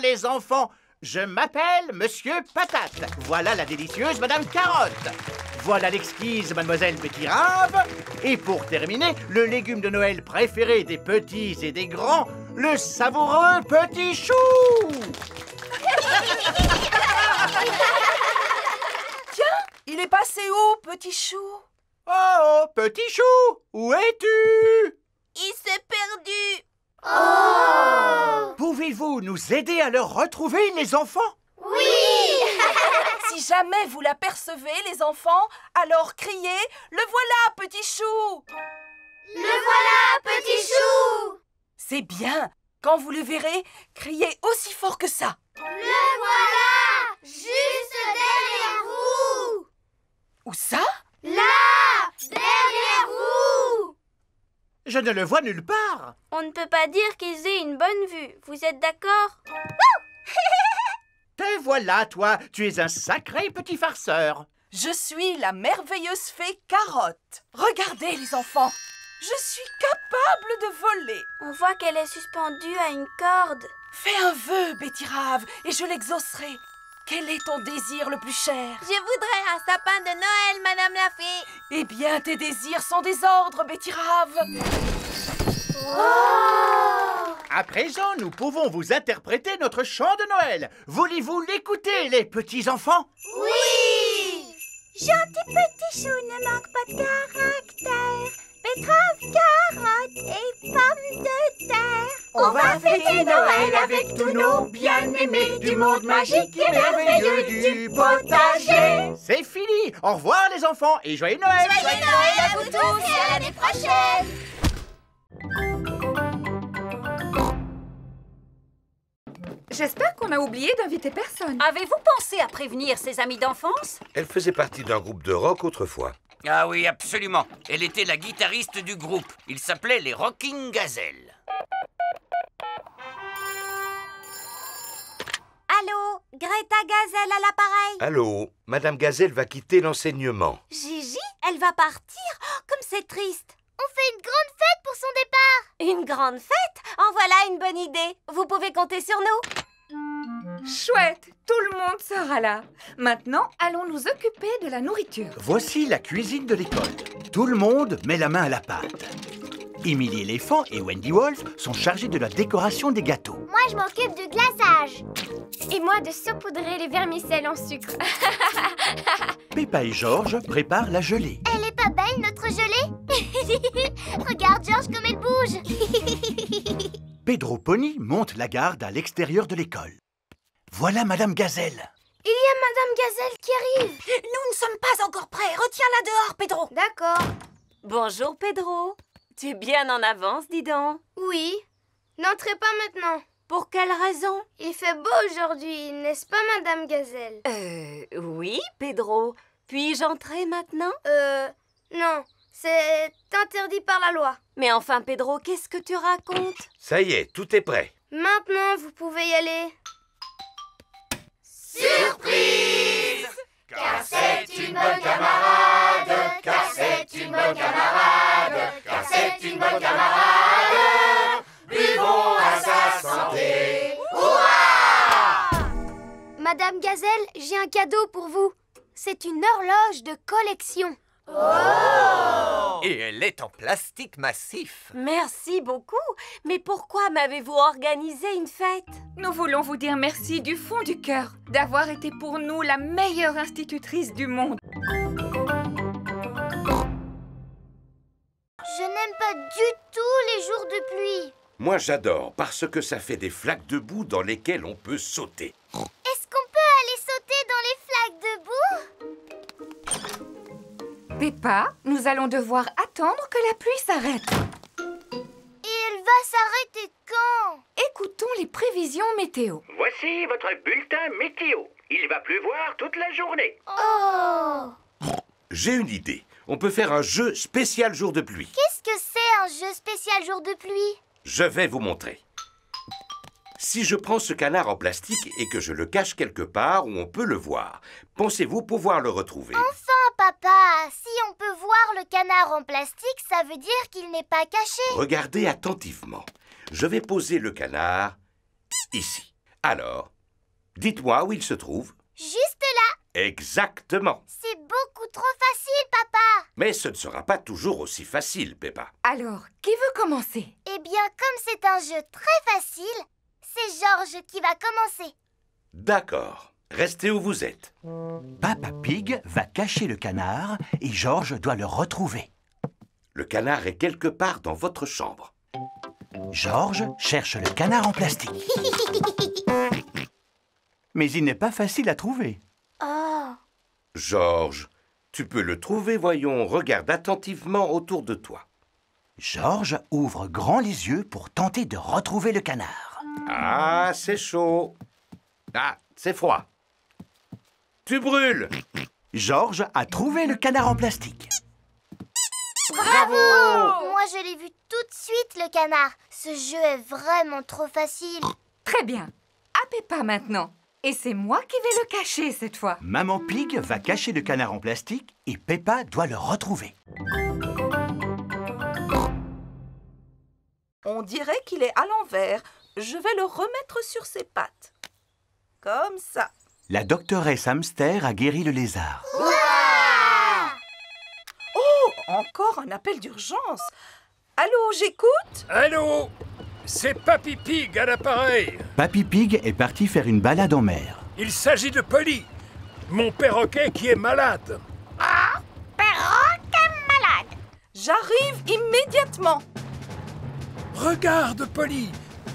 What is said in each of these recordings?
les enfants. Je m'appelle Monsieur Patate. Voilà la délicieuse Madame Carotte. Voilà l'exquise Mademoiselle Pétirave. Et pour terminer, le légume de Noël préféré des petits et des grands, le savoureux Petit Chou. Tiens, il est passé où, Petit Chou? Oh, Petit Chou, où es-tu? Il s'est perdu. Oh! Pouvez-vous nous aider à le retrouver, les enfants? Oui! Si jamais vous l'apercevez, les enfants, alors criez « Le voilà, Petit Chou !» Le voilà, Petit Chou! C'est bien. Quand vous le verrez, criez aussi fort que ça. Le voilà! Juste derrière vous! Où ça? Là! Derrière vous! Je ne le vois nulle part. On ne peut pas dire qu'ils aient une bonne vue. Vous êtes d'accord? Te voilà, toi. Tu es un sacré petit farceur. Je suis la merveilleuse fée Carotte. Regardez, les enfants. Je suis capable de voler. On voit qu'elle est suspendue à une corde. Fais un vœu, Pétirave, et je l'exaucerai. Quel est ton désir le plus cher? Je voudrais un sapin de Noël, Madame la fée. Eh bien, tes désirs sont des ordres, Pétirave. À présent, nous pouvons vous interpréter notre chant de Noël. Voulez-vous l'écouter, les petits enfants? Oui! Gentil petit chou ne manque pas de caractère. Betterave, carotte et pommes de terre. On va fêter Noël avec tous nos bien-aimés du monde magique et merveilleux du potager. C'est fini. Au revoir, les enfants, et joyeux Noël. Joyeux Noël à vous tous et à l'année prochaine. J'espère qu'on a oublié d'inviter personne. Avez-vous pensé à prévenir ses amis d'enfance? Elle faisait partie d'un groupe de rock autrefois. Ah oui, absolument. Elle était la guitariste du groupe. Il s'appelait les Rocking Gazelles. Allô, Greta Gazelle à l'appareil. Allô, Madame Gazelle va quitter l'enseignement. Gigi, elle va partir? Oh, comme c'est triste. On fait une grande fête pour son départ. Une grande fête? En voilà une bonne idée. Vous pouvez compter sur nous. Chouette, tout le monde sera là. Maintenant, allons nous occuper de la nourriture. Voici la cuisine de l'école. Tout le monde met la main à la pâte. Emily Éléphant et Wendy Wolf sont chargés de la décoration des gâteaux. Moi, je m'occupe du glaçage. Et moi, de saupoudrer les vermicelles en sucre. Peppa et George préparent la gelée. Elle est pas belle, notre gelée? Regarde, George, comme elle bouge. Pedro Pony monte la garde à l'extérieur de l'école. Voilà Madame Gazelle. Il y a Madame Gazelle qui arrive. Nous ne sommes pas encore prêts. Retiens-la dehors, Pedro. D'accord. Bonjour, Pedro. Tu es bien en avance, dis donc. Oui. N'entrez pas maintenant. Pour quelle raison? Il fait beau aujourd'hui, n'est-ce pas, Madame Gazelle? Oui, Pedro. Puis-je entrer maintenant? Non. C'est interdit par la loi. Mais enfin, Pedro, qu'est-ce que tu racontes? Ça y est, tout est prêt. Maintenant, vous pouvez y aller. Surprise! Car c'est une bonne camarade, car c'est une bonne camarade, car c'est une bonne camarade. Buvons à sa santé. Hurrah! Madame Gazelle, j'ai un cadeau pour vous. C'est une horloge de collection. Et elle est en plastique massif. Merci beaucoup. Mais pourquoi m'avez-vous organisé une fête? Nous voulons vous dire merci du fond du cœur d'avoir été pour nous la meilleure institutrice du monde. Je n'aime pas du tout les jours de pluie. Moi, j'adore parce que ça fait des flaques de boue dans lesquelles on peut sauter. Est-ce qu'on peut aller sauter dans les flaques de boue? Peppa, nous allons devoir attendre que la pluie s'arrête. Et elle va s'arrêter quand? Écoutons les prévisions météo. Voici votre bulletin météo. Il va pleuvoir toute la journée. Oh! J'ai une idée. On peut faire un jeu spécial jour de pluie. Qu'est-ce que c'est un jeu spécial jour de pluie? Je vais vous montrer. Si je prends ce canard en plastique et que je le cache quelque part où on peut le voir, pensez-vous pouvoir le retrouver? Enfin, papa, si on peut voir le canard en plastique, ça veut dire qu'il n'est pas caché. Regardez attentivement. Je vais poser le canard ici. Alors, dites-moi où il se trouve. Juste là. Exactement. C'est beaucoup trop facile, papa. Mais ce ne sera pas toujours aussi facile, Peppa. Alors, qui veut commencer? Eh bien, comme c'est un jeu très facile, c'est Georges qui va commencer. D'accord. Restez où vous êtes. Papa Pig va cacher le canard et Georges doit le retrouver. Le canard est quelque part dans votre chambre. Georges cherche le canard en plastique. Mais il n'est pas facile à trouver. Oh. Georges, tu peux le trouver, voyons. Regarde attentivement autour de toi. Georges ouvre grand les yeux pour tenter de retrouver le canard. Ah, c'est chaud. Ah, c'est froid. Tu brûles. Georges a trouvé le canard en plastique. Bravo! Moi, je l'ai vu tout de suite, le canard. Ce jeu est vraiment trop facile. Très bien. À Peppa maintenant. Et c'est moi qui vais le cacher cette fois. Maman Pig va cacher le canard en plastique et Peppa doit le retrouver. On dirait qu'il est à l'envers. Je vais le remettre sur ses pattes. Comme ça. La doctoresse Hamster a guéri le lézard. Oh, encore un appel d'urgence. Allô, j'écoute? Allô? C'est Papy Pig à l'appareil. Papy Pig est parti faire une balade en mer. Il s'agit de Polly, mon perroquet qui est malade. Ah, perroquet malade. J'arrive immédiatement. Regarde, Polly,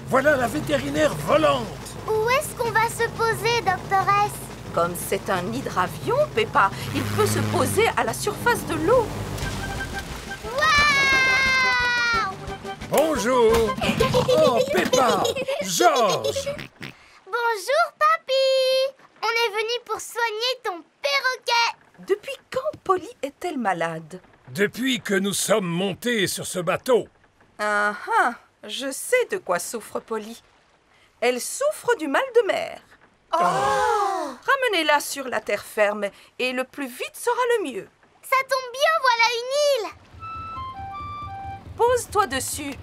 voilà la vétérinaire volante. Où est-ce qu'on va se poser, doctoresse? Comme c'est un hydravion, Peppa, il peut se poser à la surface de l'eau. Waouh! Bonjour. Oh, Peppa, Georges. Bonjour, papy. On est venu pour soigner ton perroquet. Depuis quand Polly est-elle malade? Depuis que nous sommes montés sur ce bateau. Ah ah, je sais de quoi souffre Polly. Elle souffre du mal de mer. Oh! Ramenez-la sur la terre ferme et le plus vite sera le mieux. Ça tombe bien, voilà une île. Pose-toi dessus.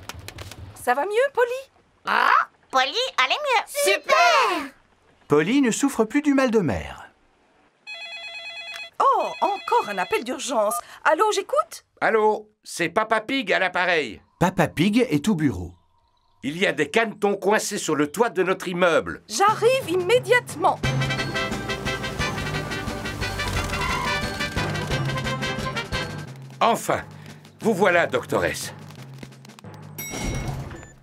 Ça va mieux, Polly? Ah, Polly, allez mieux. Super! Polly ne souffre plus du mal de mer. Oh, encore un appel d'urgence. Allô, j'écoute? Allô, c'est Papa Pig à l'appareil. Papa Pig est au bureau. Il y a des canetons coincés sur le toit de notre immeuble. J'arrive immédiatement. Enfin, vous voilà, doctoresse.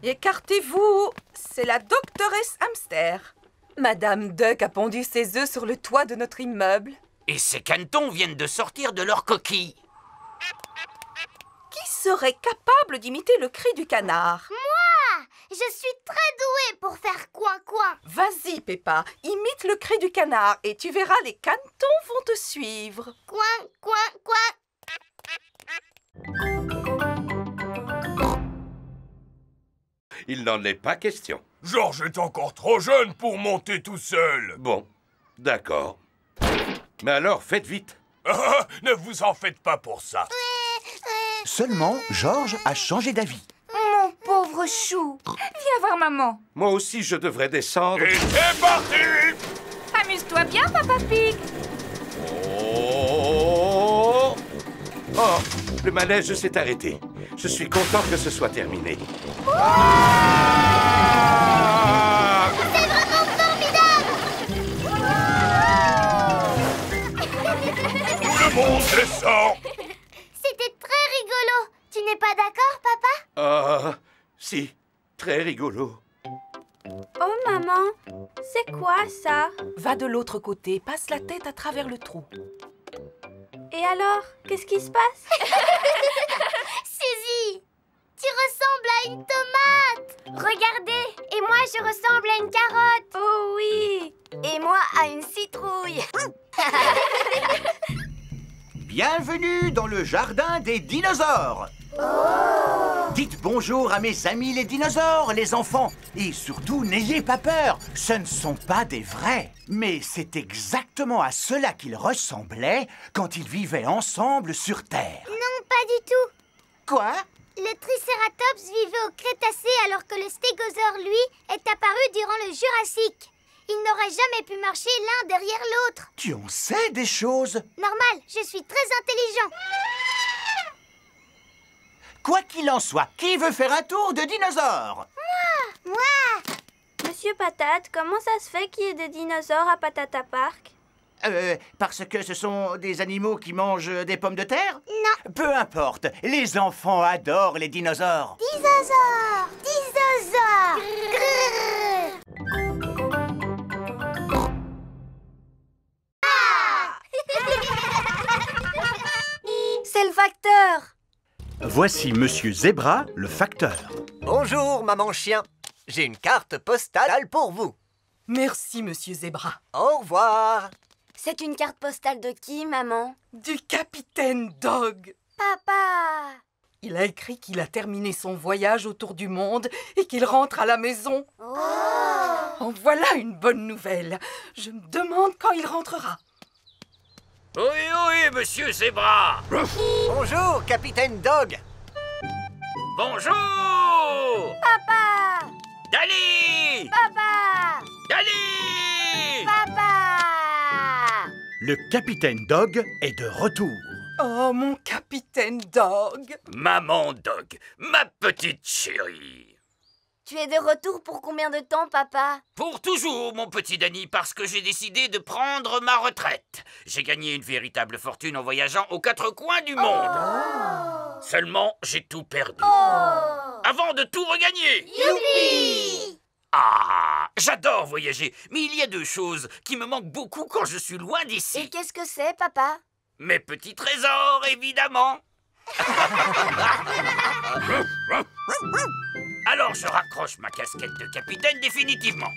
Écartez-vous, c'est la doctoresse Hamster. Madame Duck a pondu ses œufs sur le toit de notre immeuble. Et ces canetons viennent de sortir de leur coquille. Qui serait capable d'imiter le cri du canard? Moi! Je suis très douée pour faire coin-coin. Vas-y, Peppa, imite le cri du canard et tu verras, les canetons vont te suivre. Coin, coin, coin. Il n'en est pas question. Georges est encore trop jeune pour monter tout seul. Bon, d'accord. Mais alors, faites vite. Ne vous en faites pas pour ça. Seulement, Georges a changé d'avis. Mon pauvre chou. Viens voir maman. Moi aussi, je devrais descendre. Et c'est parti! Amuse-toi bien, Papa Pig. Oh! Oh, le manège s'est arrêté. Je suis content que ce soit terminé. Ah! C'est vraiment formidable. Tout le monde descend. C'était très rigolo. Tu n'es pas d'accord, papa? Ah, si, très rigolo. Oh, maman, c'est quoi ça? Va de l'autre côté, passe la tête à travers le trou. Et alors, qu'est-ce qui se passe? Suzy, tu ressembles à une tomate. Regardez, et moi je ressemble à une carotte. Oh oui, et moi à une citrouille. Bienvenue dans le jardin des dinosaures. Dites bonjour à mes amis les dinosaures, les enfants. Et surtout, n'ayez pas peur, ce ne sont pas des vrais. Mais c'est exactement à cela qu'ils ressemblaient quand ils vivaient ensemble sur Terre. Non, pas du tout. Quoi? Le Triceratops vivait au Crétacé alors que le stégosaure, lui, est apparu durant le Jurassique. Ils n'auraient jamais pu marcher l'un derrière l'autre. Tu en sais des choses. Normal, je suis très intelligent. Quoi qu'il en soit, qui veut faire un tour de dinosaure? Moi! Monsieur Patate, comment ça se fait qu'il y ait des dinosaures à Patata Park? Parce que ce sont des animaux qui mangent des pommes de terre? Non. Peu importe, les enfants adorent les dinosaures. Dinosaure! Dinosaure! C'est le facteur! Voici Monsieur Zebra, le facteur. Bonjour, maman chien. J'ai une carte postale pour vous. Merci, Monsieur Zebra. Au revoir. C'est une carte postale de qui, maman? Du capitaine Dog. Papa! Il a écrit qu'il a terminé son voyage autour du monde et qu'il rentre à la maison. Oh, voilà une bonne nouvelle. Je me demande quand il rentrera. Oui, monsieur Zebra. Bonjour, capitaine Dog. Bonjour. Papa! Dali. Papa! Dali. Papa! Le capitaine Dog est de retour. Oh, mon capitaine Dog. Maman Dog, ma petite chérie. Tu es de retour pour combien de temps, papa? Pour toujours, mon petit Danny, parce que j'ai décidé de prendre ma retraite. J'ai gagné une véritable fortune en voyageant aux quatre coins du monde. Seulement, j'ai tout perdu. Avant de tout regagner. Youpi! Ah, j'adore voyager, mais il y a deux choses qui me manquent beaucoup quand je suis loin d'ici. Et qu'est-ce que c'est, papa? Mes petits trésors, évidemment. Alors je raccroche ma casquette de capitaine définitivement.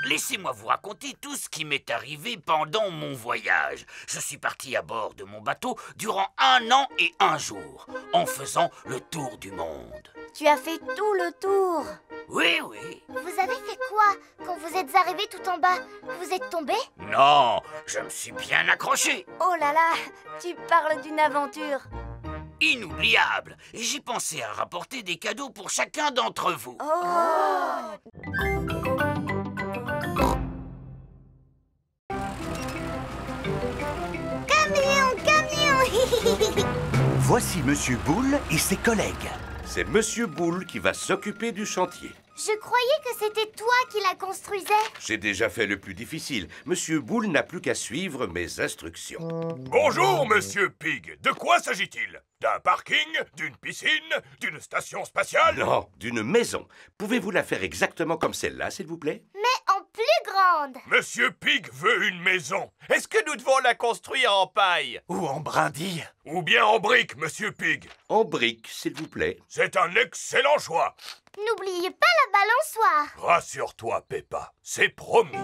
Laissez-moi vous raconter tout ce qui m'est arrivé pendant mon voyage. Je suis parti à bord de mon bateau durant 1 an et 1 jour, en faisant le tour du monde. Tu as fait tout le tour. Oui, oui. Vous avez fait quoi quand vous êtes arrivé tout en bas? Vous êtes tombé? Non, je me suis bien accroché. Oh là là, tu parles d'une aventure. Inoubliable. Et j'ai pensé à rapporter des cadeaux pour chacun d'entre vous. Camion! Voici Monsieur Boule et ses collègues. C'est Monsieur Boule qui va s'occuper du chantier. Je croyais que c'était toi qui la construisais. J'ai déjà fait le plus difficile. Monsieur Boule n'a plus qu'à suivre mes instructions. Bonjour, Monsieur Pig. De quoi s'agit-il? D'un parking? D'une piscine? D'une station spatiale? Non, d'une maison. Pouvez-vous la faire exactement comme celle-là, s'il vous plaît? Mais en plus grande. Monsieur Pig veut une maison. Est-ce que nous devons la construire en paille? Ou en brindille? Ou bien en briques, Monsieur Pig? En briques, s'il vous plaît. C'est un excellent choix. N'oubliez pas la balançoire. Rassure-toi, Peppa. C'est promis.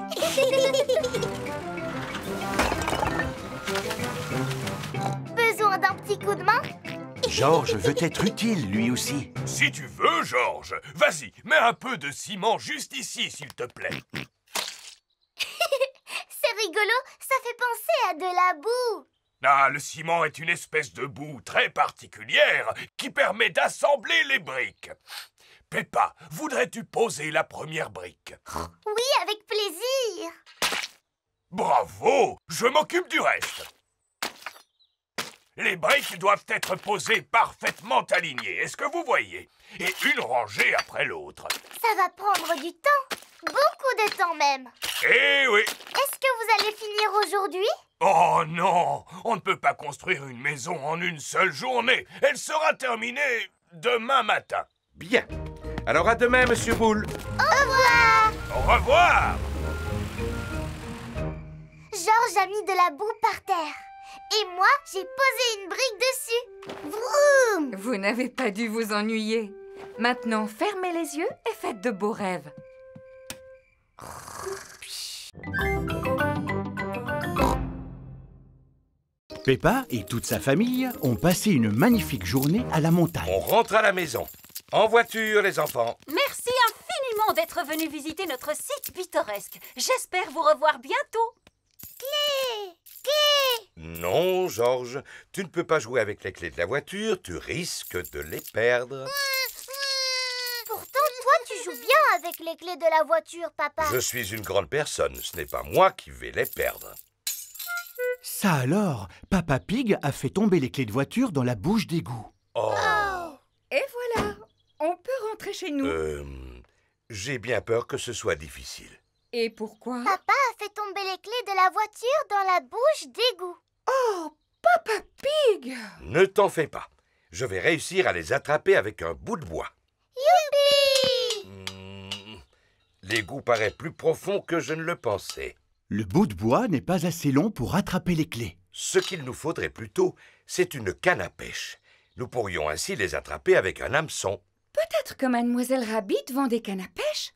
Besoin d'un petit coup de main? Georges veut être utile, lui aussi. Si tu veux, Georges, vas-y, mets un peu de ciment juste ici, s'il te plaît. C'est rigolo, ça fait penser à de la boue. Ah, le ciment est une espèce de boue très particulière qui permet d'assembler les briques. Peppa, voudrais-tu poser la première brique? Oui, avec plaisir. Bravo, je m'occupe du reste. Les briques doivent être posées parfaitement alignées, est-ce que vous voyez? Et une rangée après l'autre. Ça va prendre du temps. Beaucoup de temps même. Eh oui. Est-ce que vous allez finir aujourd'hui? Oh non, on ne peut pas construire une maison en une seule journée. Elle sera terminée demain matin. Bien. Alors à demain, Monsieur Boule. Au revoir. Au revoir. Georges a mis de la boue par terre. Et moi, j'ai posé une brique dessus. Vroom! Vous n'avez pas dû vous ennuyer. Maintenant, fermez les yeux et faites de beaux rêves. Peppa et toute sa famille ont passé une magnifique journée à la montagne. On rentre à la maison. En voiture, les enfants. Merci infiniment d'être venus visiter notre site pittoresque. J'espère vous revoir bientôt. Clé! Clé! Non, Georges, tu ne peux pas jouer avec les clés de la voiture, tu risques de les perdre. Pourtant, toi, tu joues bien avec les clés de la voiture, papa? Je suis une grande personne, ce n'est pas moi qui vais les perdre. Ça alors, Papa Pig a fait tomber les clés de voiture dans la bouche d'égout. Oh. Et voilà, on peut rentrer chez nous. J'ai bien peur que ce soit difficile. Et pourquoi? Papa a fait tomber les clés de la voiture dans la bouche d'égout. Oh, Papa Pig! Ne t'en fais pas. Je vais réussir à les attraper avec un bout de bois. Youpi! L'égout paraît plus profond que je ne le pensais. Le bout de bois n'est pas assez long pour attraper les clés. Ce qu'il nous faudrait plutôt, c'est une canne à pêche. Nous pourrions ainsi les attraper avec un hameçon. Peut-être que Mademoiselle Rabbit vend des cannes à pêche?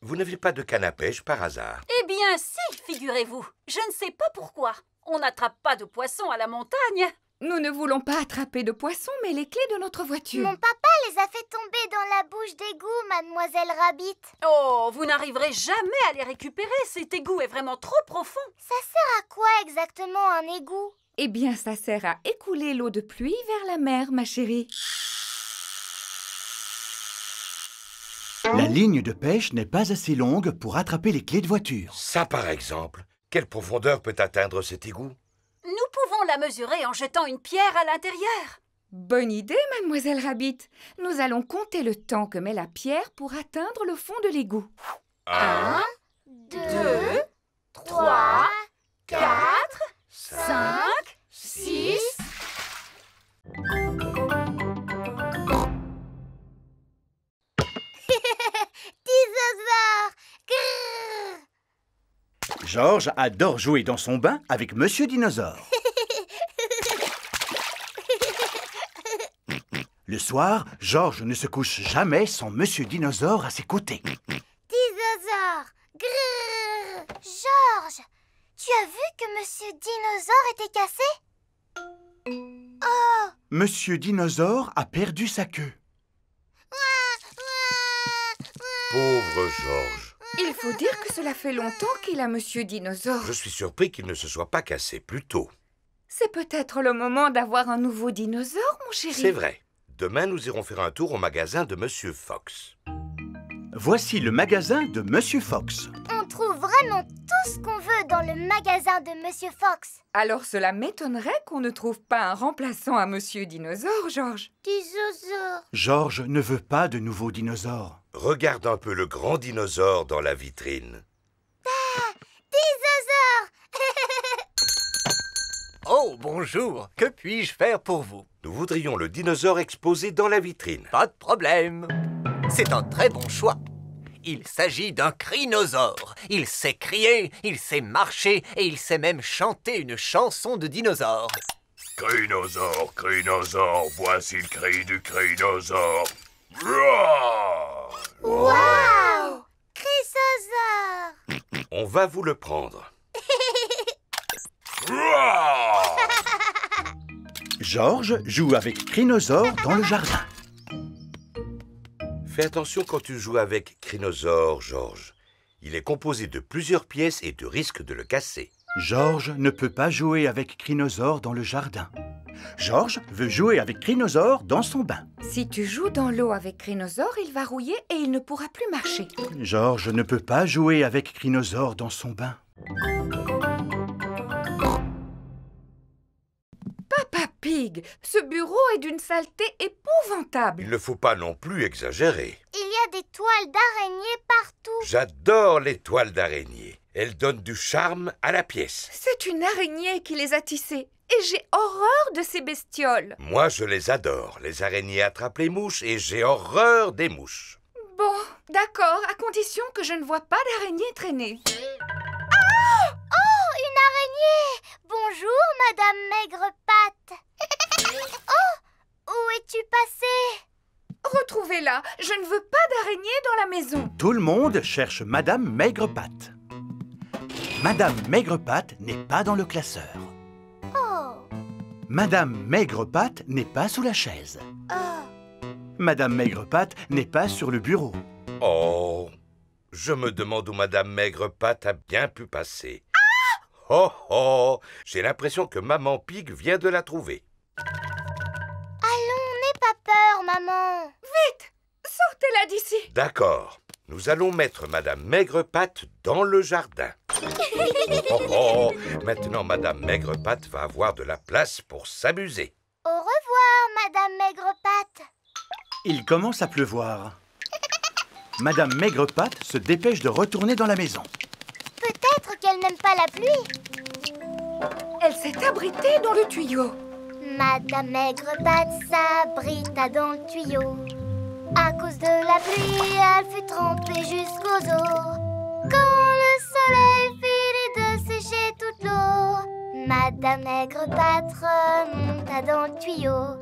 Vous n'avez pas de canne à pêche par hasard? Eh bien si, figurez-vous. Je ne sais pas pourquoi. On n'attrape pas de poissons à la montagne. Nous ne voulons pas attraper de poissons, mais les clés de notre voiture. Mon papa les a fait tomber dans la bouche d'égout, Mademoiselle Rabbit. Oh, vous n'arriverez jamais à les récupérer. Cet égout est vraiment trop profond. Ça sert à quoi exactement un égout? Eh bien, ça sert à écouler l'eau de pluie vers la mer, ma chérie. La ligne de pêche n'est pas assez longue pour attraper les clés de voiture. Ça, par exemple. Quelle profondeur peut atteindre cet égout? Nous pouvons la mesurer en jetant une pierre à l'intérieur. Bonne idée, Mademoiselle Rabbit. Nous allons compter le temps que met la pierre pour atteindre le fond de l'égout. 1, 2, 3, 4, 5, 6... Dinosaure! Grrr! Georges adore jouer dans son bain avec Monsieur Dinosaure. Le soir, Georges ne se couche jamais sans Monsieur Dinosaure à ses côtés. Dinosaure! Grrr! Georges, tu as vu que Monsieur Dinosaure était cassé? Oh! Monsieur Dinosaure a perdu sa queue. Pauvre Georges. Il faut dire que cela fait longtemps qu'il a Monsieur Dinosaure. Je suis surpris qu'il ne se soit pas cassé plus tôt. C'est peut-être le moment d'avoir un nouveau dinosaure, mon chéri. C'est vrai. Demain, nous irons faire un tour au magasin de Monsieur Fox. Voici le magasin de Monsieur Fox. On trouve vraiment tout ce qu'on veut dans le magasin de Monsieur Fox. Alors cela m'étonnerait qu'on ne trouve pas un remplaçant à Monsieur Dinosaure, Georges. Dinosaure. Georges ne veut pas de nouveaux dinosaures. Regarde un peu le grand dinosaure dans la vitrine. Ah! Dinosaure! Oh, bonjour. Que puis-je faire pour vous? Nous voudrions le dinosaure exposé dans la vitrine. Pas de problème. C'est un très bon choix. Il s'agit d'un crinosaure. Il sait crier, il sait marcher et il sait même chanter une chanson de dinosaure. Crinosaure, crinosaure, voici le cri du crinosaure. Roar! Wow! Crinosaure! On va vous le prendre. Roar! Georges joue avec Crinosaure dans le jardin. Fais attention quand tu joues avec Crinosaure, Georges. Il est composé de plusieurs pièces et tu risques de le casser. Georges ne peut pas jouer avec Crinosaure dans le jardin. Georges veut jouer avec Crinosaure dans son bain. Si tu joues dans l'eau avec Crinosaure, il va rouiller et il ne pourra plus marcher. Georges ne peut pas jouer avec Crinosaure dans son bain. Papa Pig, ce bureau est d'une saleté épouvantable. Il ne faut pas non plus exagérer. Il y a des toiles d'araignée partout. J'adore les toiles d'araignée. Elles donnent du charme à la pièce. C'est une araignée qui les a tissées. Et j'ai horreur de ces bestioles. Moi, je les adore. Les araignées attrapent les mouches et j'ai horreur des mouches. Bon, d'accord, à condition que je ne vois pas d'araignée traîner. Ah! Oh, une araignée! Bonjour, Madame Maigrepatte. Oh, où es-tu passée? Retrouvez-la, je ne veux pas d'araignée dans la maison. Tout le monde cherche Madame Maigrepatte. Madame Maigrepatte n'est pas dans le classeur. Oh. Madame Maigrepatte n'est pas sous la chaise. Oh. Madame Maigrepatte n'est pas sur le bureau. Oh, je me demande où Madame Maigrepatte a bien pu passer. Oh oh, j'ai l'impression que Maman Pig vient de la trouver. Allons, n'aie pas peur, maman. Vite, sortez-la d'ici. D'accord. Nous allons mettre Madame Maigrepatte dans le jardin. Oh, maintenant, Madame Maigrepatte va avoir de la place pour s'amuser. Au revoir, Madame Maigrepatte. Il commence à pleuvoir. Madame Maigrepatte se dépêche de retourner dans la maison. Peut-être qu'elle n'aime pas la pluie. Elle s'est abritée dans le tuyau. Madame Maigrepatte s'abrita dans le tuyau. À cause de la pluie, elle fut trempée jusqu'aux os. Quand le soleil finit de sécher toute l'eau, Madame Maigrepatte remonta dans le tuyau.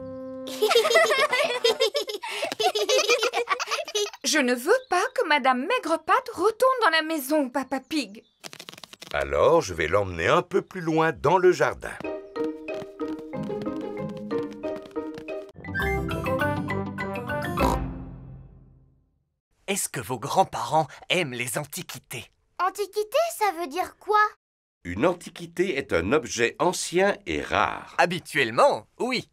Je ne veux pas que Madame Maigrepatte retourne dans la maison, Papa Pig. Alors, je vais l'emmener un peu plus loin dans le jardin. Est-ce que vos grands-parents aiment les antiquités? Antiquité, ça veut dire quoi? Une antiquité est un objet ancien et rare. Habituellement, oui.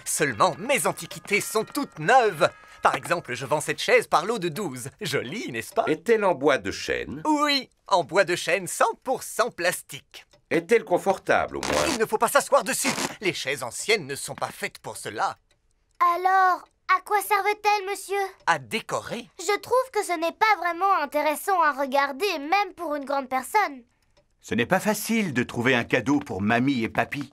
Seulement, mes antiquités sont toutes neuves. Par exemple, je vends cette chaise par lot de 12. Jolie, n'est-ce pas? Est-elle en bois de chêne? Oui, en bois de chêne 100% plastique. Est-elle confortable, au moins? Il ne faut pas s'asseoir dessus. Les chaises anciennes ne sont pas faites pour cela. Alors, à quoi servent-elles, monsieur? À décorer. Je trouve que ce n'est pas vraiment intéressant à regarder, même pour une grande personne. Ce n'est pas facile de trouver un cadeau pour mamie et papy.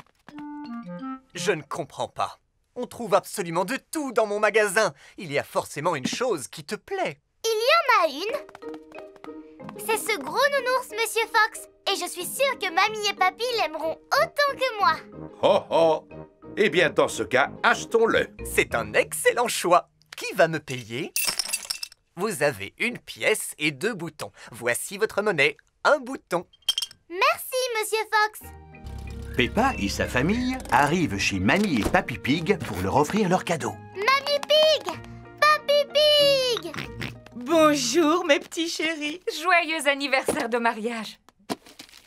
Je ne comprends pas. On trouve absolument de tout dans mon magasin. Il y a forcément une chose qui te plaît. Il y en a une. C'est ce gros nounours, Monsieur Fox. Et je suis sûre que mamie et papy l'aimeront autant que moi. Oh oh! Eh bien, dans ce cas, achetons-le. C'est un excellent choix. Qui va me payer? Vous avez une pièce et 2 boutons. Voici votre monnaie. Un bouton. Merci, Monsieur Fox. Peppa et sa famille arrivent chez Mamie et Papy Pig pour leur offrir leur cadeau. Mamie Pig! Papy Pig! Bonjour, mes petits chéris. Joyeux anniversaire de mariage.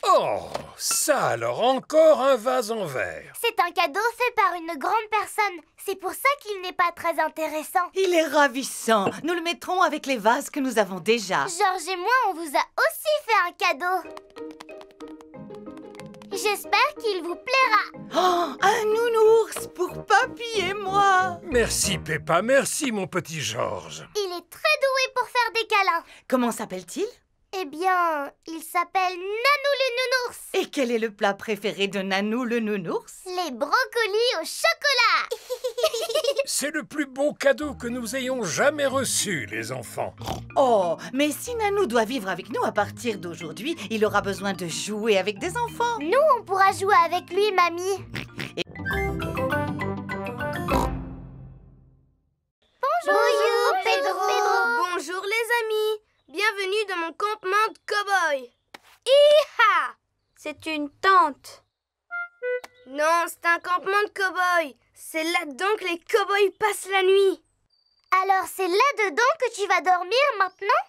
Oh, ça alors, encore un vase en verre. C'est un cadeau fait par une grande personne. C'est pour ça qu'il n'est pas très intéressant. Il est ravissant. Nous le mettrons avec les vases que nous avons déjà. Georges et moi, on vous a aussi fait un cadeau. J'espère qu'il vous plaira. Oh, un nounours pour Papy et moi. Merci Peppa, merci mon petit Georges. Il est très doué pour faire des câlins. Comment s'appelle-t-il? Eh bien, il s'appelle Nanou le nounours. Et quel est le plat préféré de Nanou le nounours? Les brocolis au chocolat. C'est le plus beau cadeau que nous ayons jamais reçu, les enfants. Oh, mais si Nanou doit vivre avec nous à partir d'aujourd'hui, il aura besoin de jouer avec des enfants. Nous, on pourra jouer avec lui, mamie. Bonjour, Pedro. Bonjour, les amis. Bienvenue dans mon campement de cow-boy. Hi-ha! C'est une tente. Non, c'est un campement de cow-boy. C'est là-dedans que les cow-boys passent la nuit. Alors, c'est là-dedans que tu vas dormir maintenant?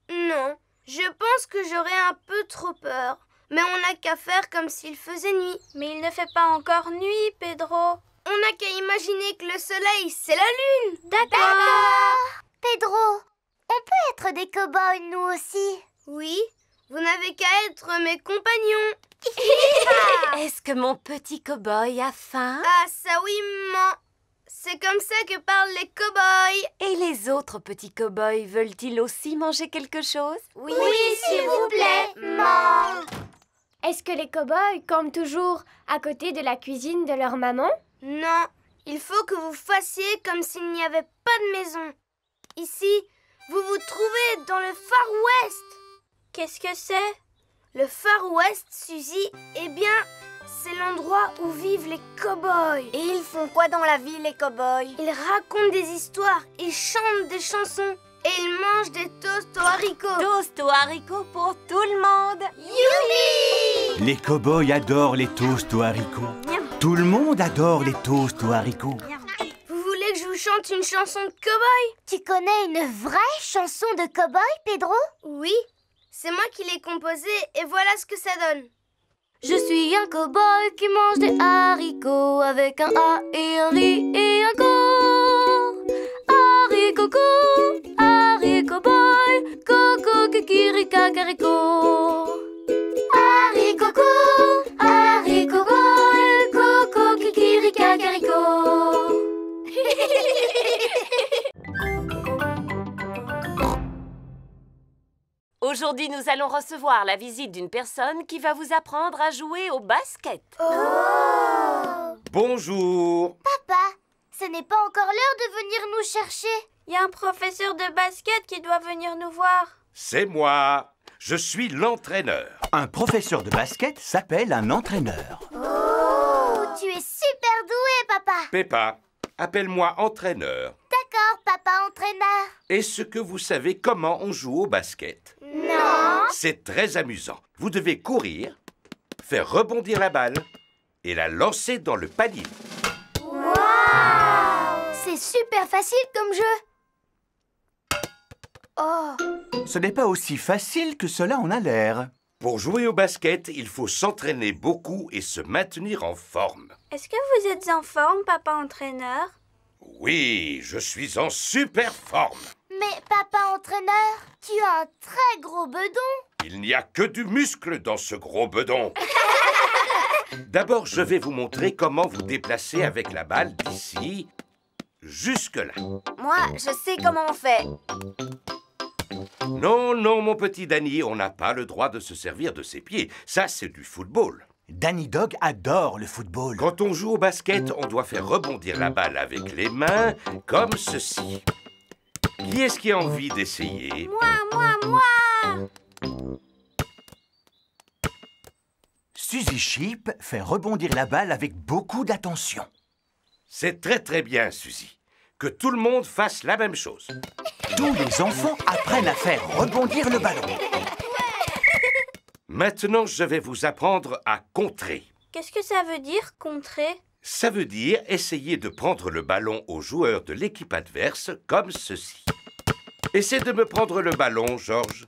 Non. Je pense que j'aurais un peu trop peur. Mais on n'a qu'à faire comme s'il faisait nuit. Mais il ne fait pas encore nuit, Pedro. On n'a qu'à imaginer que le soleil, c'est la lune. D'accord. Pedro, on peut être des cow-boys, nous aussi. Oui, vous n'avez qu'à être mes compagnons. Est-ce que mon petit cow-boy a faim? Ah, ça oui, maman. C'est comme ça que parlent les cow-boys. Et les autres petits cow-boys veulent-ils aussi manger quelque chose? Oui, s'il vous plaît, maman. Est-ce que les cow-boys campent toujours à côté de la cuisine de leur maman? Non, il faut que vous fassiez comme s'il n'y avait pas de maison. Ici, vous vous trouvez dans le Far West. Qu'est-ce que c'est? Le Far West, Suzy, eh bien, c'est l'endroit où vivent les cow-boys. Et ils font quoi dans la vie, les cow-boys? Ils racontent des histoires, ils chantent des chansons et ils mangent des toasts aux haricots. Toasts aux haricots pour tout le monde. Youpi! Les cow-boys adorent les toasts aux haricots. Tout le monde adore les toasts aux haricots. Vous voulez que je vous chante une chanson de cow-boy? Tu connais une vraie chanson de cow-boy, Pedro? Oui, c'est moi qui l'ai composée et voilà ce que ça donne. Je suis un cow-boy qui mange des haricots avec un A et un riz et un co. Haricots, cacarico. Haricot, haricot, coco, kikiri, cacarico. Aujourd'hui, nous allons recevoir la visite d'une personne qui va vous apprendre à jouer au basket. Oh! Bonjour. Papa, ce n'est pas encore l'heure de venir nous chercher. Il y a un professeur de basket qui doit venir nous voir. C'est moi. Je suis l'entraîneur. Un professeur de basket s'appelle un entraîneur. Oh! Tu es super doué, papa. Peppa, appelle-moi entraîneur. D'accord, papa entraîneur. Est-ce que vous savez comment on joue au basket? Non. C'est très amusant. Vous devez courir, faire rebondir la balle et la lancer dans le panier. Waouh! C'est super facile comme jeu. Oh! Ce n'est pas aussi facile que cela en a l'air. Pour jouer au basket, il faut s'entraîner beaucoup et se maintenir en forme. Est-ce que vous êtes en forme, papa entraîneur? Oui, je suis en super forme. Mais papa entraîneur, tu as un très gros bedon. Il n'y a que du muscle dans ce gros bedon. D'abord, je vais vous montrer comment vous déplacer avec la balle d'ici jusque-là. Moi, je sais comment on fait. Non, non, mon petit Danny, on n'a pas le droit de se servir de ses pieds. Ça, c'est du football. Danny Dog adore le football. Quand on joue au basket, on doit faire rebondir la balle avec les mains, comme ceci. Qui est-ce qui a envie d'essayer? Moi. Suzy Sheep fait rebondir la balle avec beaucoup d'attention. C'est très très bien, Suzy. Que tout le monde fasse la même chose. Tous les enfants apprennent à faire rebondir le ballon. Maintenant, je vais vous apprendre à contrer. Qu'est-ce que ça veut dire, contrer? Ça veut dire essayer de prendre le ballon aux joueurs de l'équipe adverse, comme ceci. Essaie de me prendre le ballon, Georges.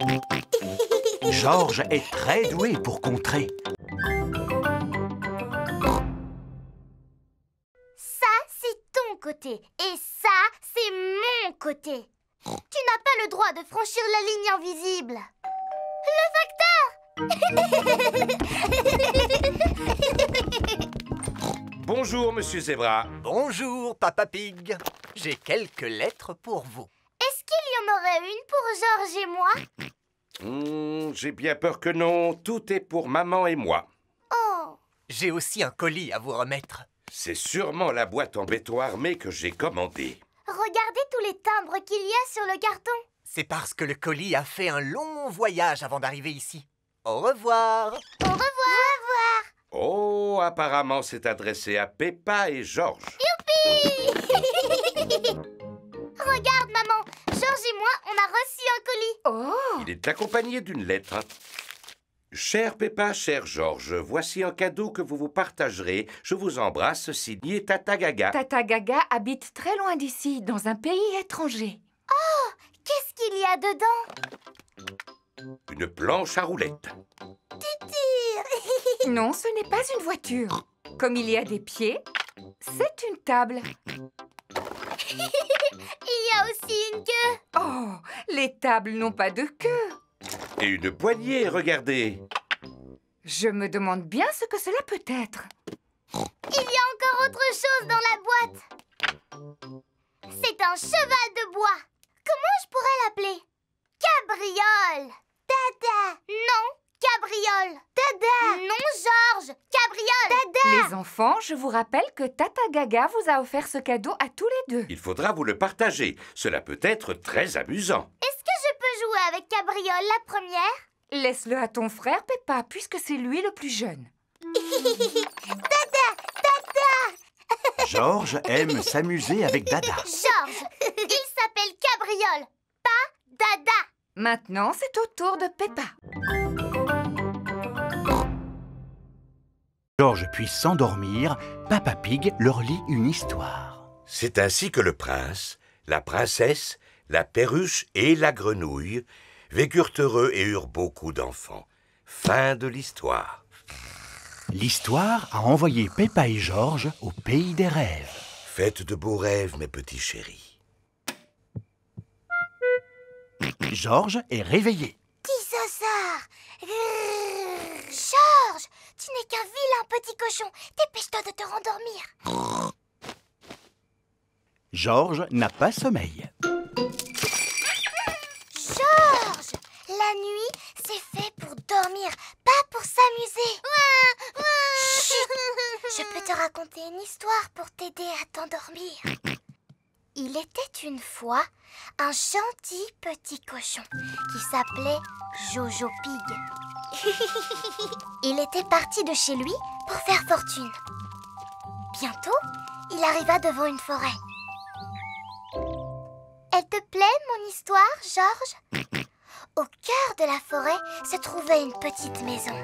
Georges est très doué pour contrer. Ça, c'est ton côté. Et ça, c'est mon côté. Tu n'as pas le droit de franchir la ligne invisible. Le facteur! Bonjour, Monsieur Zebra. Bonjour, Papa Pig. J'ai quelques lettres pour vous. Est-ce qu'il y en aurait une pour Georges et moi? J'ai bien peur que non. Tout est pour maman et moi. Oh! J'ai aussi un colis à vous remettre. C'est sûrement la boîte en béton armé que j'ai commandée. Regardez tous les timbres qu'il y a sur le carton. C'est parce que le colis a fait un long voyage avant d'arriver ici. Au revoir. Au revoir. Oh, apparemment c'est adressé à Peppa et Georges. Youpi! Regarde, maman. Georges et moi, on a reçu un colis. Oh! Il est accompagné d'une lettre. Chère Peppa, cher Georges, voici un cadeau que vous vous partagerez. Je vous embrasse, signé Tata Gaga. Tata Gaga habite très loin d'ici, dans un pays étranger. Oh! Qu'est-ce qu'il y a dedans? Une planche à roulettes. Tu tires. Non, ce n'est pas une voiture. Comme il y a des pieds, c'est une table. Il y a aussi une queue. Oh, les tables n'ont pas de queue. Et une poignée, regardez. Je me demande bien ce que cela peut être. Il y a encore autre chose dans la boîte. C'est un cheval de bois. Comment je pourrais l'appeler? Cabriole. Dada. Non, cabriole. Dada. Non, Georges. Cabriole. Dada. Les enfants, je vous rappelle que Tata Gaga vous a offert ce cadeau à tous les deux. Il faudra vous le partager. Cela peut être très amusant. Est-ce que je peux jouer avec Cabriole la première? Laisse-le à ton frère, Peppa, puisque c'est lui le plus jeune. Dada. Dada. Georges aime s'amuser avec Dada. Georges, il s'appelle Cabriole, pas Dada. Maintenant, c'est au tour de Peppa. Georges puis s'endormir, Papa Pig leur lit une histoire. C'est ainsi que le prince, la princesse, la perruche et la grenouille vécurent heureux et eurent beaucoup d'enfants. Fin de l'histoire. L'histoire a envoyé Peppa et Georges au pays des rêves. Faites de beaux rêves, mes petits chéris. Georges est réveillé. Qui ça Georges, tu n'es qu'un vilain petit cochon. Dépêche-toi de te rendormir. Georges n'a pas sommeil. Georges, la nuit, c'est fait pour dormir, pas pour s'amuser. Chut, je peux te raconter une histoire pour t'aider à t'endormir. Il était une fois un gentil petit cochon qui s'appelait Jojo Pig. Il était parti de chez lui pour faire fortune. Bientôt, il arriva devant une forêt. Elle te plaît, mon histoire, Georges? Au cœur de la forêt se trouvait une petite maison.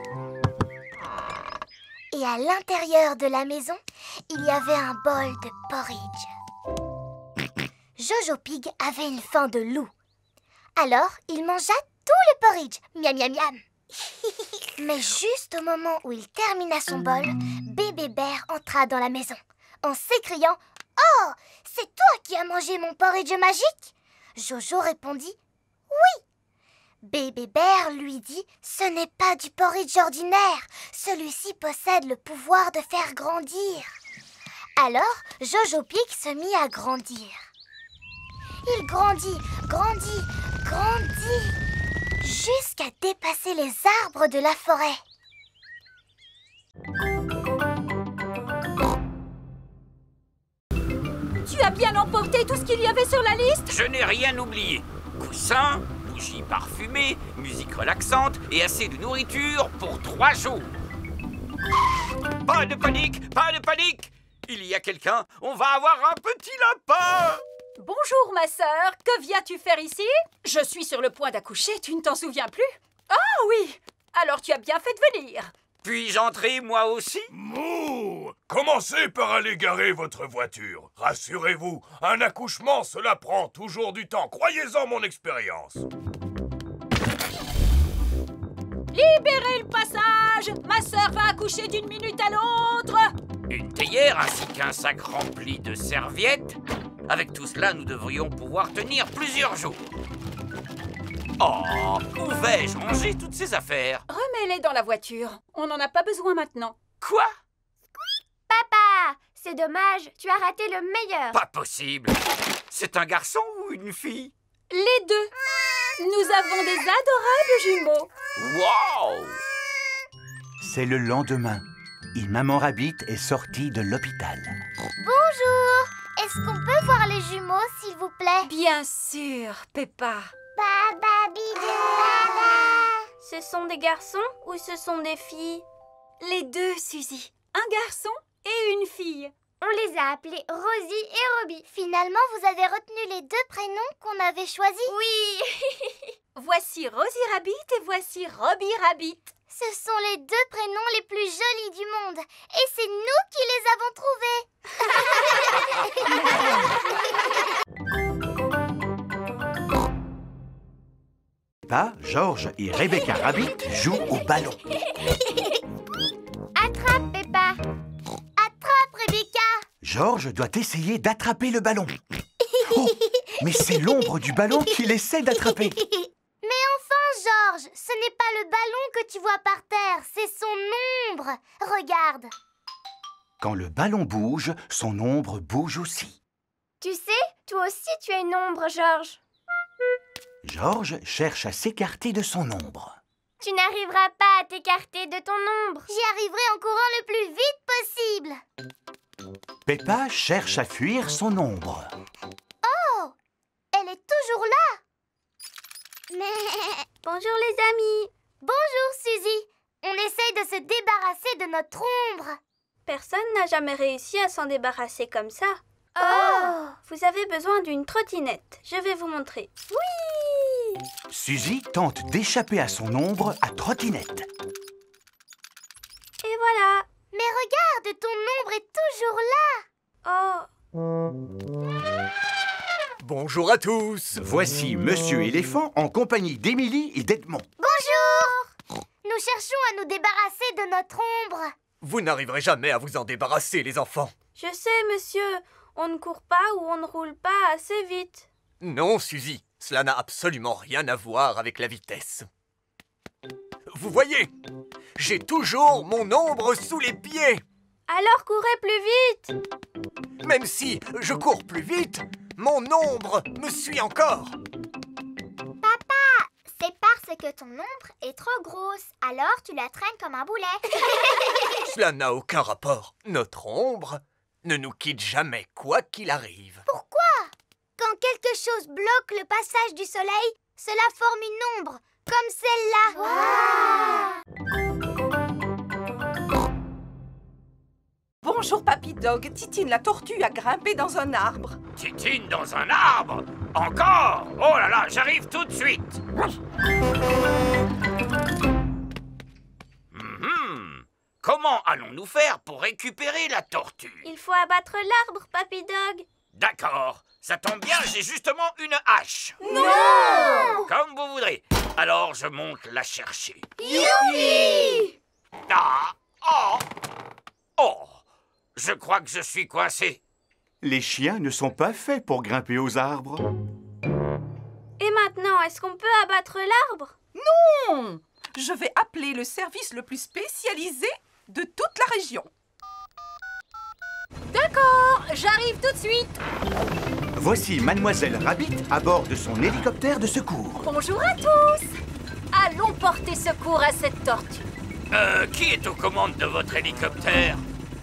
Et à l'intérieur de la maison, il y avait un bol de porridge. Jojo Pig avait une faim de loup. Alors, il mangea tout le porridge. Miam, miam, miam. Mais juste au moment où il termina son bol, Bébé Bear entra dans la maison en s'écriant « Oh, c'est toi qui as mangé mon porridge magique ?» Jojo répondit « Oui !» Bébé Bear lui dit « Ce n'est pas du porridge ordinaire. Celui-ci possède le pouvoir de faire grandir. » Alors, Jojo Pig se mit à grandir. Il grandit, grandit, grandit, jusqu'à dépasser les arbres de la forêt. Tu as bien emporté tout ce qu'il y avait sur la liste? Je n'ai rien oublié. Coussin, bougies parfumées, musique relaxante et assez de nourriture pour 3 jours. Pas de panique, pas de panique! Il y a quelqu'un, on va avoir un petit lapin! Bonjour, ma sœur. Que viens-tu faire ici? Je suis sur le point d'accoucher, tu ne t'en souviens plus? Ah oui! Alors tu as bien fait de venir. Puis-je entrer, moi aussi? Mouh! Commencez par aller garer votre voiture. Rassurez-vous, un accouchement, cela prend toujours du temps. Croyez-en mon expérience. Libérez le passage! Ma sœur va accoucher d'une minute à l'autre. Une théière ainsi qu'un sac rempli de serviettes. Avec tout cela, nous devrions pouvoir tenir plusieurs jours. Oh, où vais-je ranger toutes ces affaires? Remets-les dans la voiture. On n'en a pas besoin maintenant. Quoi? Papa, c'est dommage, tu as raté le meilleur. Pas possible. C'est un garçon ou une fille? Les deux. Nous avons des adorables jumeaux. Wow! C'est le lendemain. Et Maman Rabbit est sortie de l'hôpital. Bonjour! Est-ce qu'on peut voir les jumeaux, s'il vous plaît? Bien sûr, Peppa. Baba bidou baba. Ce sont des garçons ou ce sont des filles? Les deux, Suzy. Un garçon et une fille. On les a appelés Rosie et Robbie. Finalement, vous avez retenu les 2 prénoms qu'on avait choisis? Oui. Voici Rosie Rabbit et voici Robbie Rabbit. Ce sont les 2 prénoms les plus jolis du monde. Et c'est nous qui les avons trouvés. Peppa, Georges et Rebecca Rabbit jouent au ballon. Attrape, Peppa. Attrape, Rebecca. Georges doit essayer d'attraper le ballon. Oh, mais c'est l'ombre du ballon qu'il essaie d'attraper. Mais enfin, Georges, ce n'est pas le ballon que tu vois par terre, c'est son ombre. Regarde. Quand le ballon bouge, son ombre bouge aussi. Tu sais, toi aussi tu as une ombre, Georges. Georges cherche à s'écarter de son ombre. Tu n'arriveras pas à t'écarter de ton ombre. J'y arriverai en courant le plus vite possible. Peppa cherche à fuir son ombre. Oh, elle est toujours là. Mais... Bonjour les amis. Bonjour Suzy. On essaye de se débarrasser de notre ombre. Personne n'a jamais réussi à s'en débarrasser comme ça. Oh! Vous avez besoin d'une trottinette. Je vais vous montrer. Oui! Suzy tente d'échapper à son ombre à trottinette. Et voilà. Mais regarde, ton ombre est toujours là. Oh! Bonjour à tous. Voici Monsieur Éléphant en compagnie d'Émilie et d'Edmond. Bonjour! Nous cherchons à nous débarrasser de notre ombre. Vous n'arriverez jamais à vous en débarrasser, les enfants. Je sais, monsieur. On ne court pas ou on ne roule pas assez vite. Non, Suzy. Cela n'a absolument rien à voir avec la vitesse. Vous voyez, j'ai toujours mon ombre sous les pieds. Alors courez plus vite. Même si je cours plus vite, mon ombre me suit encore. Papa, c'est parce que ton ombre est trop grosse. Alors tu la traînes comme un boulet. Cela n'a aucun rapport. Notre ombre ne nous quitte jamais, quoi qu'il arrive. Pourquoi? Quand quelque chose bloque le passage du soleil, cela forme une ombre, comme celle-là. Bonjour, Papy Dog. Titine la tortue a grimpé dans un arbre. Titine dans un arbre? Encore? Oh là là, j'arrive tout de suite. Comment allons-nous faire pour récupérer la tortue? Il faut abattre l'arbre, Papy Dog. D'accord, ça tombe bien, j'ai justement une hache. Non! Comme vous voudrez. Alors je monte la chercher. Youpi! Ah! Oh! Oh! Je crois que je suis coincé. Les chiens ne sont pas faits pour grimper aux arbres. Et maintenant, est-ce qu'on peut abattre l'arbre? Non! Je vais appeler le service le plus spécialisé de toute la région. D'accord, j'arrive tout de suite. Voici Mademoiselle Rabbit à bord de son hélicoptère de secours. Bonjour à tous. Allons porter secours à cette tortue. Qui est aux commandes de votre hélicoptère?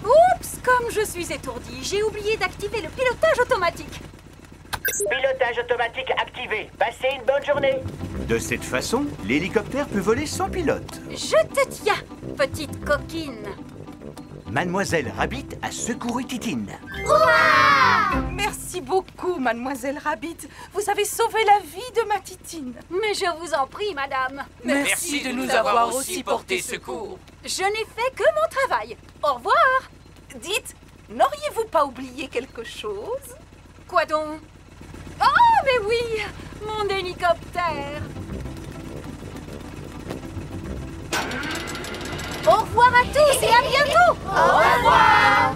Oups, comme je suis étourdie, j'ai oublié d'activer le pilotage automatique. Pilotage automatique activé. Passez une bonne journée. De cette façon, l'hélicoptère peut voler sans pilote. Je te tiens, petite coquine. Mademoiselle Rabbit a secouru Titine. Merci beaucoup, Mademoiselle Rabbit. Vous avez sauvé la vie de ma Titine. Mais je vous en prie, madame. Merci de nous avoir aussi porté secours. Je n'ai fait que mon travail. Au revoir. Dites, n'auriez-vous pas oublié quelque chose? Quoi donc? Oh, mais oui, mon hélicoptère. Au revoir à tous et à bientôt. Au revoir.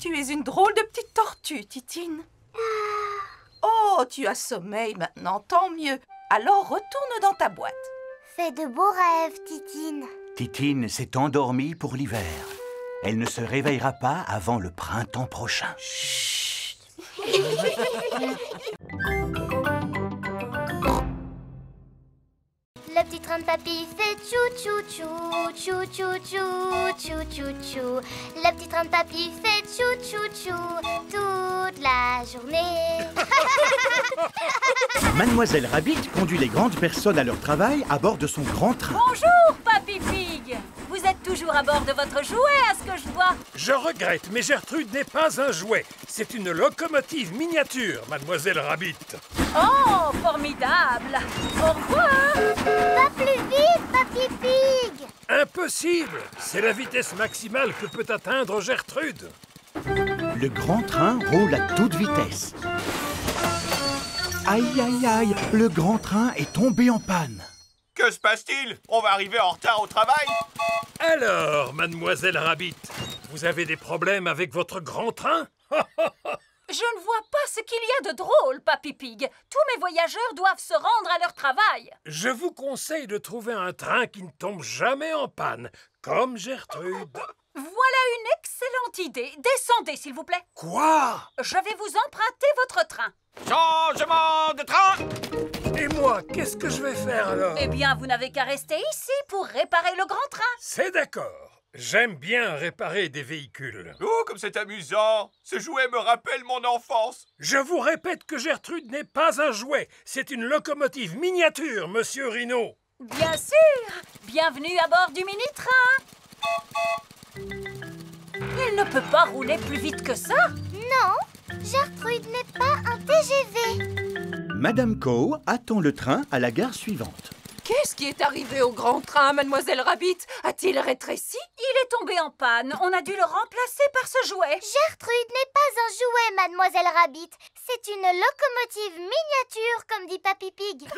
Tu es une drôle de petite tortue, Titine. Oh, tu as sommeil maintenant, tant mieux. Alors retourne dans ta boîte. Fais de beaux rêves, Titine. Titine s'est endormie pour l'hiver. Elle ne se réveillera pas avant le printemps prochain. Chut. Le petit train de papy fait tchou tchou tchou, tchou tchou tchou, tchou tchou tchou. Le petit train de papy fait tchou tchou tchou toute la journée. Mademoiselle Rabbit conduit les grandes personnes à leur travail à bord de son grand train. Bonjour, Papy Pig. Vous êtes toujours à bord de votre jouet, à ce que je vois. Je regrette, mais Gertrude n'est pas un jouet. C'est une locomotive miniature, Mademoiselle Rabbit. Oh, formidable. Au revoir. Va plus vite, Papy Pig. Impossible. C'est la vitesse maximale que peut atteindre Gertrude. Le grand train roule à toute vitesse. Aïe, aïe, aïe, le grand train est tombé en panne. Que se passe-t-il? On va arriver en retard au travail? Alors, Mademoiselle Rabbit, vous avez des problèmes avec votre grand train? Je ne vois pas ce qu'il y a de drôle, Papy Pig. Tous mes voyageurs doivent se rendre à leur travail. Je vous conseille de trouver un train qui ne tombe jamais en panne, comme Gertrude. Voilà une excellente idée. Descendez, s'il vous plaît. Quoi? Je vais vous emprunter votre train. Changement de train! Et moi, qu'est-ce que je vais faire alors? Eh bien, vous n'avez qu'à rester ici pour réparer le grand train. C'est d'accord. J'aime bien réparer des véhicules. Oh, comme c'est amusant! Ce jouet me rappelle mon enfance. Je vous répète que Gertrude n'est pas un jouet. C'est une locomotive miniature, Monsieur Rhino. Bien sûr! Bienvenue à bord du mini-train. Il ne peut pas rouler plus vite que ça. Non, Gertrude n'est pas un TGV. Madame Cow attend le train à la gare suivante. Qu'est-ce qui est arrivé au grand train, Mademoiselle Rabbit? A-t-il rétréci? Il est tombé en panne. On a dû le remplacer par ce jouet. Gertrude n'est pas un jouet, Mademoiselle Rabbit. C'est une locomotive miniature, comme dit Papy Pig.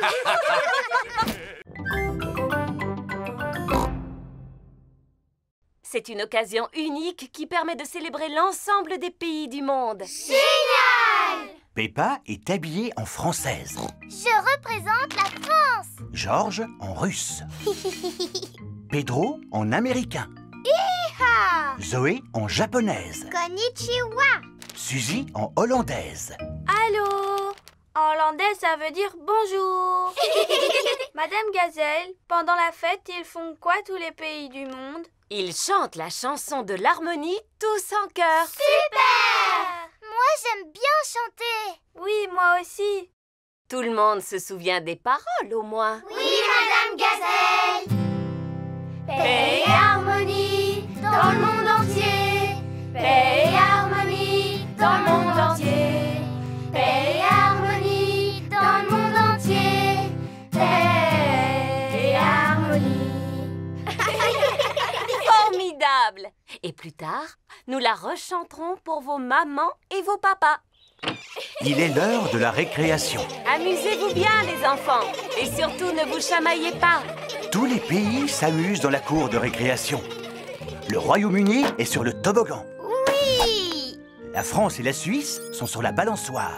C'est une occasion unique qui permet de célébrer l'ensemble des pays du monde. Génial! Peppa est habillée en française. Je représente la France. George en russe. Pedro en américain. Hi-ha! Zoé en japonaise. Konnichiwa. Suzy en hollandaise. Allô? En hollandais, ça veut dire bonjour. Madame Gazelle, pendant la fête, ils font quoi tous les pays du monde? Ils chantent la chanson de l'harmonie tous en chœur. Super! Moi, j'aime bien chanter. Oui, moi aussi. Tout le monde se souvient des paroles, au moins. Oui, Madame Gazelle. Paix et harmonie dans le monde entier. Paix et harmonie dans le monde entier. Paix et harmonie dans le monde entier. Paix et harmonie. Formidable! Et plus tard, nous la rechanterons pour vos mamans et vos papas. Il est l'heure de la récréation. Amusez-vous bien, les enfants. Et surtout, ne vous chamaillez pas. Tous les pays s'amusent dans la cour de récréation. Le Royaume-Uni est sur le toboggan. Oui! La France et la Suisse sont sur la balançoire.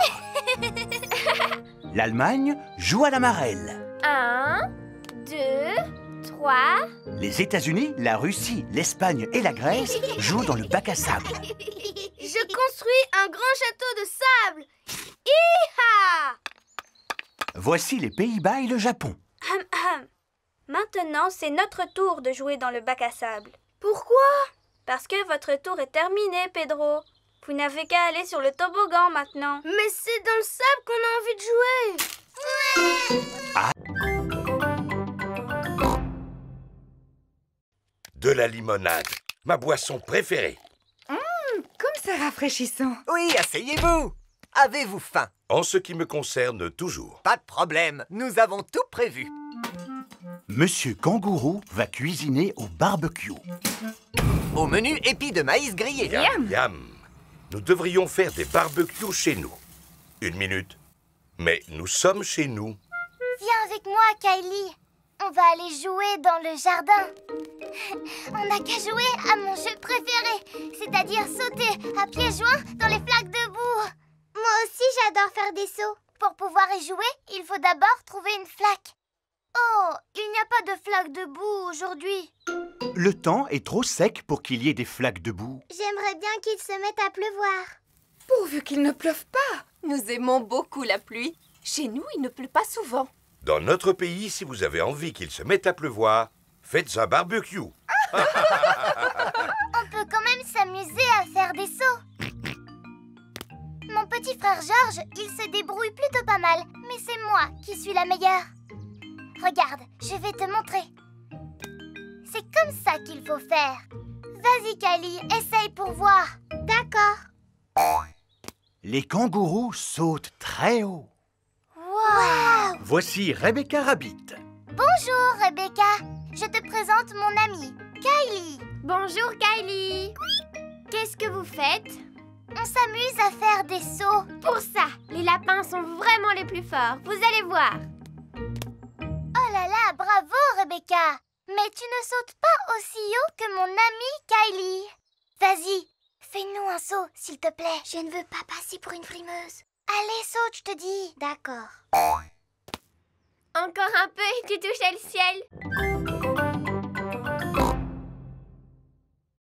L'Allemagne joue à la marelle. 1, 2, 3. Les États-Unis, la Russie, l'Espagne et la Grèce jouent dans le bac à sable. Je construis un grand château de sable. Hi-ha! Voici les Pays-Bas et le Japon. Maintenant, c'est notre tour de jouer dans le bac à sable. Pourquoi? Parce que votre tour est terminé, Pedro. Vous n'avez qu'à aller sur le toboggan maintenant. Mais c'est dans le sable qu'on a envie de jouer. Ah. De la limonade, ma boisson préférée. Comme c'est rafraîchissant. Oui, asseyez-vous. Avez-vous faim? En ce qui me concerne, toujours. Pas de problème, nous avons tout prévu. Monsieur Kangourou va cuisiner au barbecue. Au menu, épis de maïs grillé. Yam, yam. Nous devrions faire des barbecues chez nous. 1 minute. Mais nous sommes chez nous. Viens avec moi, Kylie. On va aller jouer dans le jardin. On n'a qu'à jouer à mon jeu préféré, c'est-à-dire sauter à pieds joints dans les flaques de boue. Moi aussi, j'adore faire des sauts. Pour pouvoir y jouer, il faut d'abord trouver une flaque. Oh, il n'y a pas de flaque de boue aujourd'hui. Le temps est trop sec pour qu'il y ait des flaques de boue. J'aimerais bien qu'il se mette à pleuvoir. Pourvu qu'il ne pleuve pas. Nous aimons beaucoup la pluie. Chez nous, il ne pleut pas souvent. Dans notre pays, si vous avez envie qu'il se mette à pleuvoir, faites un barbecue. On peut quand même s'amuser à faire des sauts. Mon petit frère Georges, il se débrouille plutôt pas mal, mais c'est moi qui suis la meilleure. Regarde, je vais te montrer. C'est comme ça qu'il faut faire. Vas-y, Kylie, essaye pour voir. D'accord. Les kangourous sautent très haut. Wow! Voici Rebecca Rabbit. Bonjour, Rebecca. Je te présente mon amie, Kylie. Bonjour, Kylie. Qu'est-ce que vous faites? On s'amuse à faire des sauts. Pour ça, les lapins sont vraiment les plus forts. Vous allez voir. Oh là là, bravo, Rebecca. Mais tu ne sautes pas aussi haut que mon amie Kylie. Vas-y, fais-nous un saut, s'il te plaît. Je ne veux pas passer pour une frimeuse. Allez, saute, je te dis. D'accord. Encore un peu et tu touches le ciel.